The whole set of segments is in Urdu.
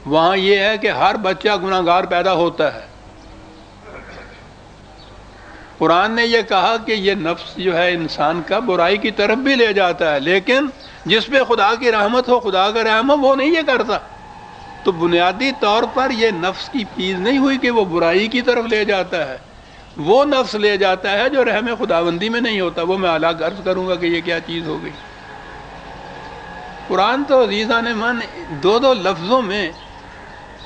وہاں یہ ہے کہ ہر بچہ گناہ گار پیدا ہوتا ہے۔ قرآن نے یہ کہا کہ یہ نفس جو ہے انسان کا برائی کی طرف بھی لے جاتا ہے، لیکن جس پہ خدا کی رحمت ہو، خدا کا رحم ہو، وہ نہیں یہ کرتا۔ تو بنیادی طور پر یہ نفس کی چیز نہیں ہوئی کہ وہ برائی کی طرف لے جاتا ہے، وہ نفس لے جاتا ہے جو رحم خداوندی میں نہیں ہوتا۔ وہ میں الگ عرض کروں گا کہ یہ کیا چیز ہو گئی۔ قرآن تو عزیزان من دو دو لفظوں میں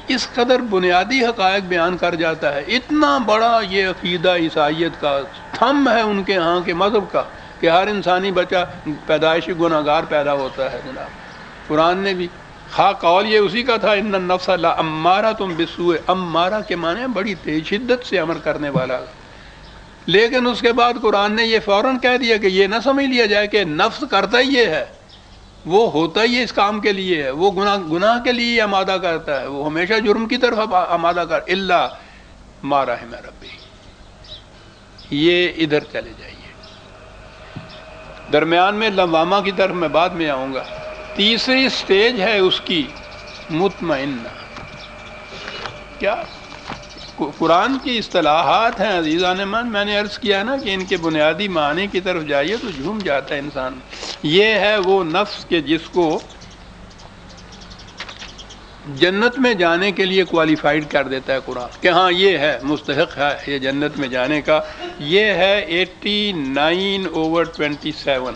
اس قدر بنیادی حقائق بیان کر جاتا ہے۔ اتنا بڑا یہ عقیدہ عیسائیت کا تھم ہے ان کے ہاں کے مذہب کا کہ ہر انسانی بچہ پیدائشی گناہ گار پیدا ہوتا ہے۔ جناب قرآن نے بھی قول یہ اسی کا تھا، ان النفس لامارۃ بالسوء، امارہ کے معنی بڑی تیز شدت سے امر کرنے والا۔ لیکن اس کے بعد قرآن نے یہ فوراً کہہ دیا کہ یہ نہ سمجھ لیا جائے کہ نفس کرتا ہی یہ ہے، وہ ہوتا ہی اس کام کے لیے ہے، وہ گناہ کے لیے آمادہ کرتا ہے، وہ ہمیشہ جرم کی طرف آمادہ کر الا ما رحم ربی۔ یہ ادھر چلے جائیے، درمیان میں لوامہ کی طرف میں بعد میں آؤں گا۔ تیسری سٹیج ہے اس کی مطمئنہ۔ کیا قرآن کی اصطلاحات ہیں عزیزان من، میں نے عرض کیا نا کہ ان کے بنیادی معنی کی طرف جائیے تو جھوم جاتا ہے انسان۔ یہ ہے وہ نفس کہ جس کو جنت میں جانے کے لیے کوالیفائڈ کر دیتا ہے قرآن کہ ہاں یہ ہے مستحق ہے یہ جنت میں جانے کا۔ یہ ہے 89/27۔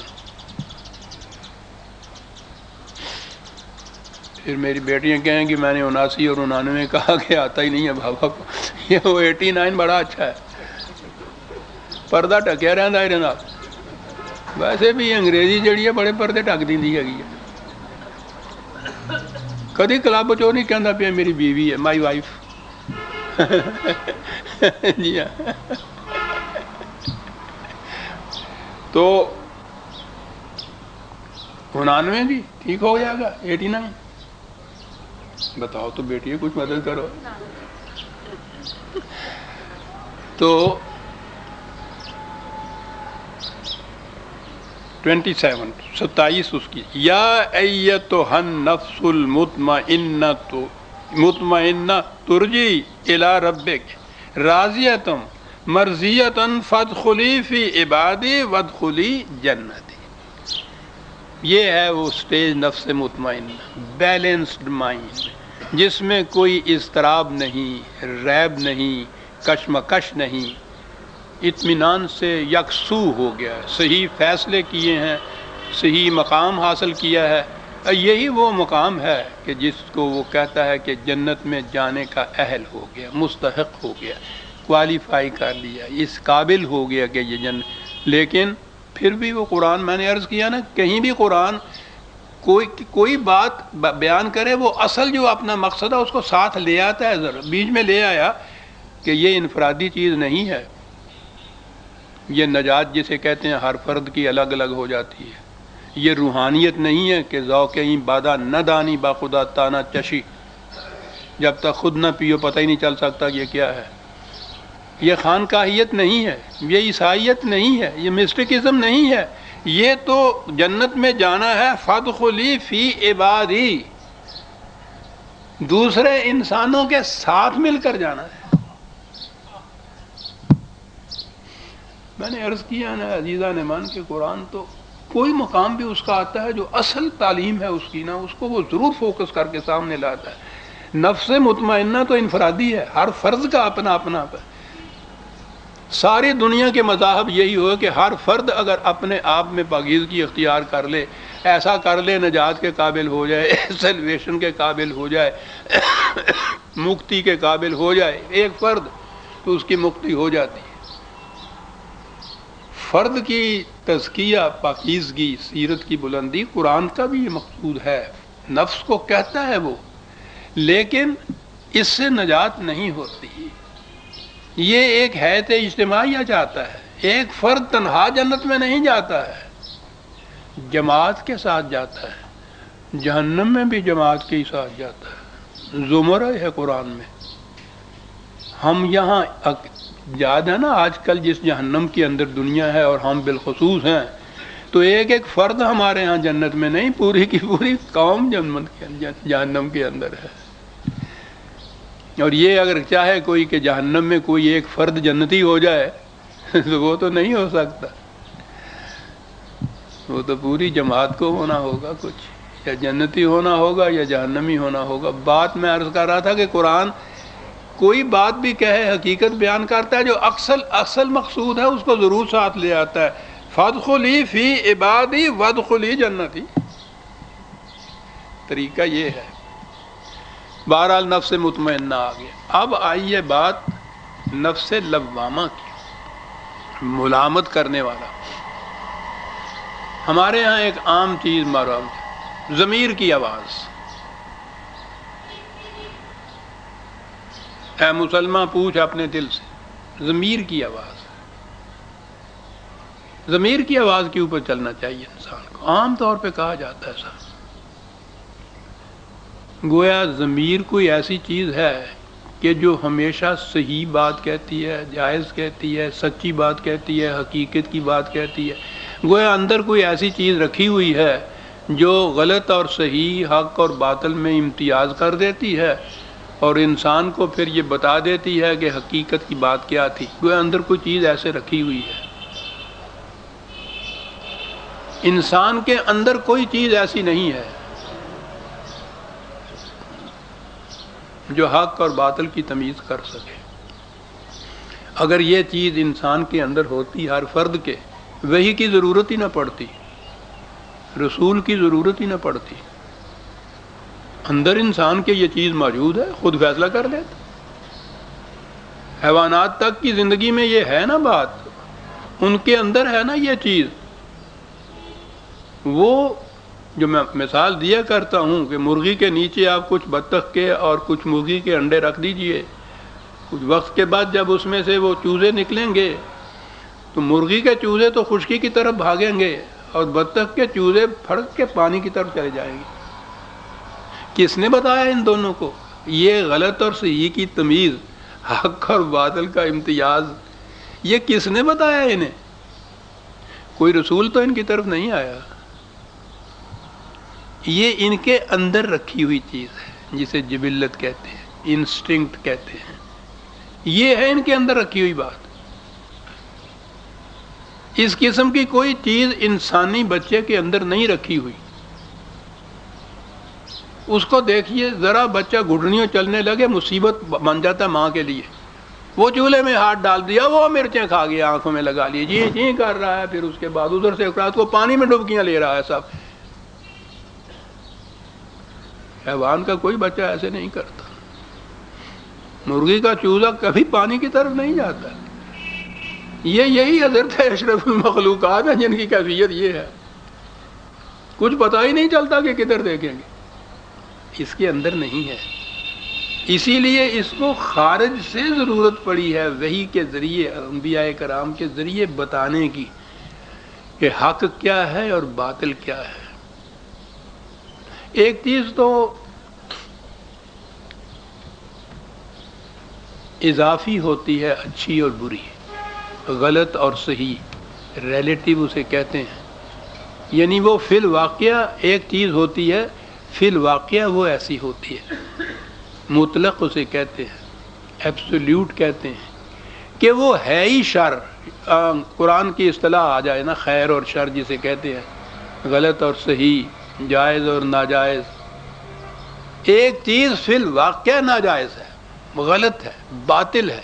پھر میری بیٹیاں کہیں کہ میں نے 79 اور 99 کہا کہ آتا ہی نہیں ہے بابا کو۔ یہ وہ 89 بڑا اچھا ہے، پردہ ٹکیا رہتا ہے جناب۔ ویسے بھی انگریزی جڑی ہے بڑے پردے ٹک دینی ہے۔ کدی کلب چو نہیں کہندا پیا میری بیوی ہے، مائی وائف۔ جی ہاں، تو 99 بھی ٹھیک ہو جائے گا۔ 89 بتاؤ تو بیٹی کچھ مدد کرو۔ تو 27 اس کی، یا ایتھا النفس المطمئنہ ترجی الی ربک راضیۃ مرضیۃ فادخلی فی عبادی وادخلی جنتی۔ یہ ہے وہ سٹیج نفس مطمئنہ، بیلنسڈ مائنڈ، جس میں کوئی اضطراب نہیں، ریب نہیں، کشمکش نہیں، اطمینان سے یکسو ہو گیا ہے، صحیح فیصلے کیے ہیں، صحیح مقام حاصل کیا ہے۔ یہی وہ مقام ہے کہ جس کو وہ کہتا ہے کہ جنت میں جانے کا اہل ہو گیا، مستحق ہو گیا، کوالیفائی کر لیا، اس قابل ہو گیا کہ یہ جنت۔ لیکن پھر بھی وہ قرآن، میں نے عرض کیا نا، کہیں بھی قرآن کوئی بات بیان کرے وہ اصل جو اپنا مقصد ہے اس کو ساتھ لے آتا ہے، ذرا بیچ میں لے آیا کہ یہ انفرادی چیز نہیں ہے، یہ نجات جسے کہتے ہیں ہر فرد کی الگ الگ ہو جاتی ہے۔ یہ روحانیت نہیں ہے کہ ذوق این بادہ نہ دانی با خدا تانا چشی، جب تک خود نہ پیو پتہ ہی نہیں چل سکتا یہ کیا ہے۔ یہ خانقاہیت نہیں ہے، یہ عیسائیت نہیں ہے، یہ مسٹکزم نہیں ہے، یہ تو جنت میں جانا ہے فادخلی فی عبادی، دوسرے انسانوں کے ساتھ مل کر جانا ہے۔ میں نے عرض کیا نا عزیزان امان کہ قرآن تو کوئی مقام بھی اس کا آتا ہے جو اصل تعلیم ہے اس کی نا، اس کو وہ ضرور فوکس کر کے سامنے لاتا ہے۔ نفس مطمئنہ تو انفرادی ہے، ہر فرد کا اپنا اپنا ہے۔ ساری دنیا کے مذاہب یہی ہو کہ ہر فرد اگر اپنے آپ میں پاکیزگی اختیار کر لے، ایسا کر لے نجات کے قابل ہو جائے، سیلویشن کے قابل ہو جائے، مکتی کے قابل ہو جائے ایک فرد، تو اس کی مکتی ہو جاتی ہے۔ فرد کی تزکیہ، پاکیزگی، سیرت کی بلندی قرآن کا بھی یہ مقصود ہے، نفس کو کہتا ہے وہ، لیکن اس سے نجات نہیں ہوتی۔ یہ ایک حیت اجتماعیہ چاہتا ہے، ایک فرد تنہا جنت میں نہیں جاتا ہے، جماعت کے ساتھ جاتا ہے، جہنم میں بھی جماعت کے ساتھ جاتا ہے۔ زمرہ ہے قرآن میں۔ ہم یہاں یاد ہے نا آج کل جس جہنم کے اندر دنیا ہے اور ہم بالخصوص ہیں، تو ایک ایک فرد ہمارے ہاں جنت میں نہیں، پوری کی پوری قوم جہنم کے اندر ہے۔ اور یہ اگر چاہے کوئی کہ جہنم میں کوئی ایک فرد جنتی ہو جائے تو وہ تو نہیں ہو سکتا، وہ تو پوری جماعت کو ہونا ہوگا، کچھ یا جنتی ہونا ہوگا یا جہنمی ہونا ہوگا۔ بات میں عرض کر رہا تھا کہ قرآن کوئی بات بھی کہے، حقیقت بیان کرتا ہے، جو اصل مقصود ہے اس کو ضرور ساتھ لے آتا ہے۔ فادخلی فی عبادی وادخلی جنتی، طریقہ یہ ہے۔ بہرحال نفس مطمئنہ آ گیا۔ اب آئیے بات نفس لوامہ کی، ملامت کرنے والا۔ ہمارے ہاں ایک عام چیز معروف ہے، ضمیر کی آواز۔ اے مسلمان پوچھ اپنے دل سے، ضمیر کی آواز، ضمیر کی آواز کے اوپر چلنا چاہیے انسان کو۔ عام طور پہ کہا جاتا ہے صاحب، گویا ضمیر کوئی ایسی چیز ہے کہ جو ہمیشہ صحیح بات کہتی ہے، جائز کہتی ہے، سچی بات کہتی ہے، حقیقت کی بات کہتی ہے۔ گویا اندر کوئی ایسی چیز رکھی ہوئی ہے جو غلط اور صحیح، حق اور باطل میں امتیاز کر دیتی ہے، اور انسان کو پھر یہ بتا دیتی ہے کہ حقیقت کی بات کیا تھی۔ گویا اندر کوئی چیز ایسے رکھی ہوئی ہے۔ انسان کے اندر کوئی چیز ایسی نہیں ہے جو حق اور باطل کی تمیز کر سکے۔ اگر یہ چیز انسان کے اندر ہوتی، ہر فرد کے، وحی کی ضرورت ہی نہ پڑتی، رسول کی ضرورت ہی نہ پڑتی۔ اندر انسان کے یہ چیز موجود ہے، خود فیصلہ کر لیتا۔ حیوانات تک کی زندگی میں یہ ہے نا بات، ان کے اندر ہے نا یہ چیز۔ وہ جو میں مثال دیا کرتا ہوں کہ مرغی کے نیچے آپ کچھ بطخ کے اور کچھ مرغی کے انڈے رکھ دیجئے، کچھ وقت کے بعد جب اس میں سے وہ چوزے نکلیں گے تو مرغی کے چوزے تو خشکی کی طرف بھاگیں گے اور بطخ کے چوزے پھڑک کے پانی کی طرف چلے جائیں گے۔ کس نے بتایا ان دونوں کو یہ غلط اور صحیح کی تمیز، حق اور باطل کا امتیاز؟ یہ کس نے بتایا انہیں؟ کوئی رسول تو ان کی طرف نہیں آیا۔ یہ ان کے اندر رکھی ہوئی چیز ہے جسے جبلت کہتے ہیں، انسٹنکٹ کہتے ہیں۔ یہ ہے ان کے اندر رکھی ہوئی بات۔ اس قسم کی کوئی چیز انسانی بچے کے اندر نہیں رکھی ہوئی۔ اس کو دیکھیے ذرا، بچہ گھٹنیوں چلنے لگے مصیبت بن جاتا ہے ماں کے لیے۔ وہ چولہے میں ہاتھ ڈال دیا، وہ مرچیں کھا گیا، آنکھوں میں لگا لی، جی جی کر رہا ہے، پھر اس کے بعد ادھر سے رات کو پانی میں ڈبکیاں لے رہا ہے سب۔ حیوان کا کوئی بچہ ایسے نہیں کرتا۔ مرغی کا چوزا کبھی پانی کی طرف نہیں جاتا۔ یہی حضرت اشرف المخلوقات ہیں جن کی کیفیت یہ ہے، کچھ پتہ ہی نہیں چلتا کہ کدھر دیکھیں گے، اس کے اندر نہیں ہے۔ اسی لیے اس کو خارج سے ضرورت پڑی ہے وحی کے ذریعے، انبیاء کرام کے ذریعے بتانے کی کہ حق کیا ہے اور باطل کیا ہے۔ ایک چیز تو اضافی ہوتی ہے، اچھی اور بری، غلط اور صحیح، ریلیٹیو اسے کہتے ہیں۔ یعنی وہ فی الواقعہ ایک چیز ہوتی ہے، فی الواقعہ وہ ایسی ہوتی ہے۔ مطلق اسے کہتے ہیں، ایبسولیوٹ کہتے ہیں کہ وہ ہے ہی شر۔ قرآن کی اصطلاح آ جائے نا، خیر اور شر جسے کہتے ہیں، غلط اور صحیح، جائز اور ناجائز۔ ایک چیز فی الواقعہ ناجائز ہے، غلط ہے، باطل ہے۔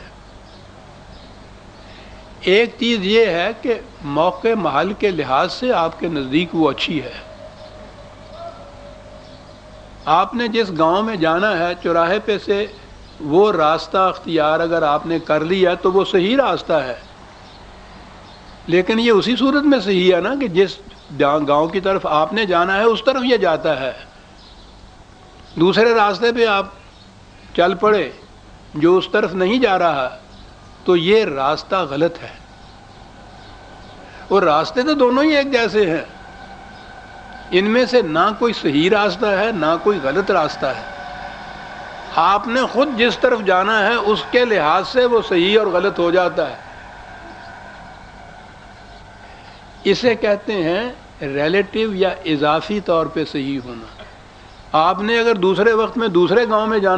ایک چیز یہ ہے کہ موقع محل کے لحاظ سے آپ کے نزدیک وہ اچھی ہے۔ آپ نے جس گاؤں میں جانا ہے، چوراہے پہ سے وہ راستہ اختیار اگر آپ نے کر لیا تو وہ صحیح راستہ ہے، لیکن یہ اسی صورت میں صحیح ہے نا کہ جس گاؤں کی طرف آپ نے جانا ہے اس طرف یہ جاتا ہے۔ دوسرے راستے پہ آپ چل پڑے جو اس طرف نہیں جا رہا تو یہ راستہ غلط ہے۔ اور راستے تو دونوں ہی ایک جیسے ہیں، ان میں سے نہ کوئی صحیح راستہ ہے نہ کوئی غلط راستہ ہے۔ آپ نے خود جس طرف جانا ہے اس کے لحاظ سے وہ صحیح اور غلط ہو جاتا ہے۔ اسے کہتے ہیں ریلیٹیو یا اضافی طور پہ صحیح ہونا۔ آپ نے اگر دوسرے وقت میں دوسرے گاؤں میں جانا